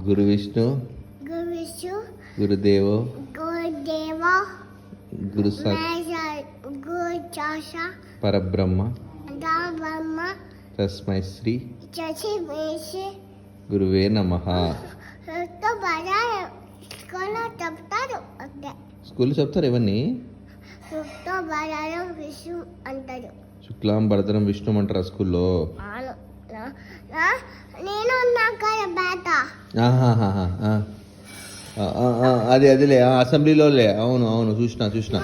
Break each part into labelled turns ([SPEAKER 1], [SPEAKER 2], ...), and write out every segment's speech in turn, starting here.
[SPEAKER 1] గురు విష్ణు
[SPEAKER 2] గురు విష్ణు
[SPEAKER 1] గురుదేవో
[SPEAKER 2] గురుదేవ
[SPEAKER 1] గురు
[SPEAKER 2] గురు చాష
[SPEAKER 1] పరబ్రహ్మ
[SPEAKER 2] బ్రహ్మ
[SPEAKER 1] తస్మై శ్రీ
[SPEAKER 2] చచి వేసి
[SPEAKER 1] గురువే నమః.
[SPEAKER 2] బాగా స్కూల్లో చెప్తారు అంతే.
[SPEAKER 1] స్కూల్లో చెప్తారు ఇవన్నీ.
[SPEAKER 2] బలారం విష్ణు అంటారు.
[SPEAKER 1] శుక్లాం భరతరం విష్ణు అంటారా స్కూల్లో?
[SPEAKER 2] నేను నాకు బేట
[SPEAKER 1] ఆహాహాహా. అది అదిలే అసెంబ్లీలోలే. అవును అవును చూసిన అట్లా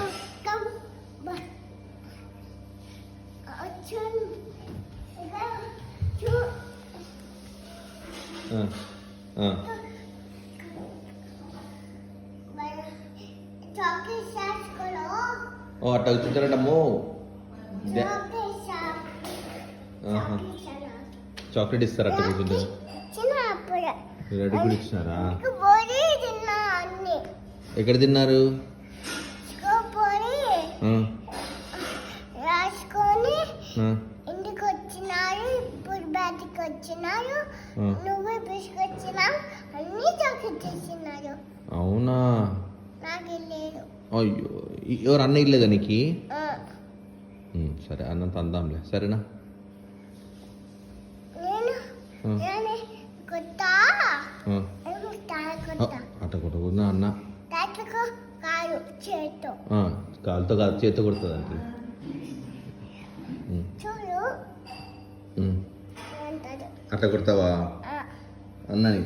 [SPEAKER 1] కూర్చుంటారంటమ్మో. చాక్లెట్ ఇస్తారు అట్లా కూర్చుంటారు. రెడీ కూడా ఇచ్చినారా? ఎక్కడ తిన్నారు?
[SPEAKER 2] రాసుకొని ఇంటికి వచ్చినారు. ఇప్పుడు బయటికి వచ్చినారు. నువ్వు తీసుకొచ్చినావు. అన్ని చాక్లెట్ ఇచ్చినారు.
[SPEAKER 1] అవునా?
[SPEAKER 2] నాకు లేదు.
[SPEAKER 1] అయ్యో ఎవరు అన్న ఇల్లేదా నీకు? సరే అన్నంత అందాంలే సరేనా? అట్ట కొట్టకున్నా అన్న. కాలుతో కాదు చేతితో కొడుతుంది అంటే. అట్లా కొడతావా అన్నని?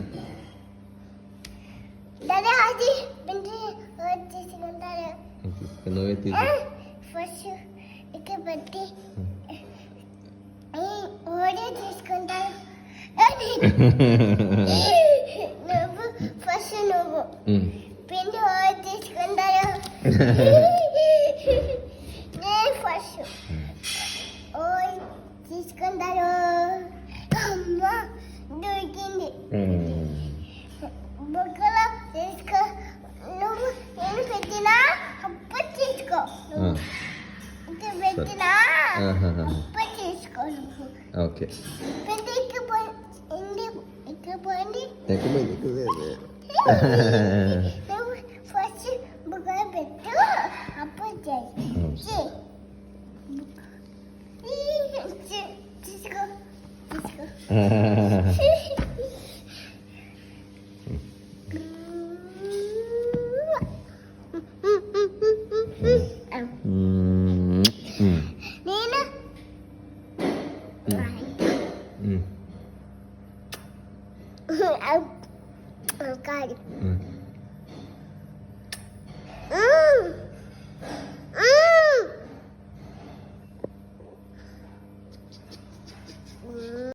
[SPEAKER 1] నువ్వే తీసు.
[SPEAKER 2] ఫస్ట్ ఇక్కడ పెట్టి ఓడి తీసుకుంటారు. నువ్వు ఫస్ట్ నువ్వు పిండి ఓడి తీసుకుంటారు. నేను ఫస్ట్ ఓడి తీసుకుంటారు. అమ్మ దొరికింది. బుక్కలో తీసుకో. నువ్వు నేను పెట్టినా అప్పుడు తీసుకో. ఇక్కడ పెట్టినా అప్పుడు తీసుకో.
[SPEAKER 1] ఓకే
[SPEAKER 2] నువ్వు ఫస్ట్ బుక్కలో పెట్టు అప్పుడు తీసుకో. తీసుకో నేను కాదు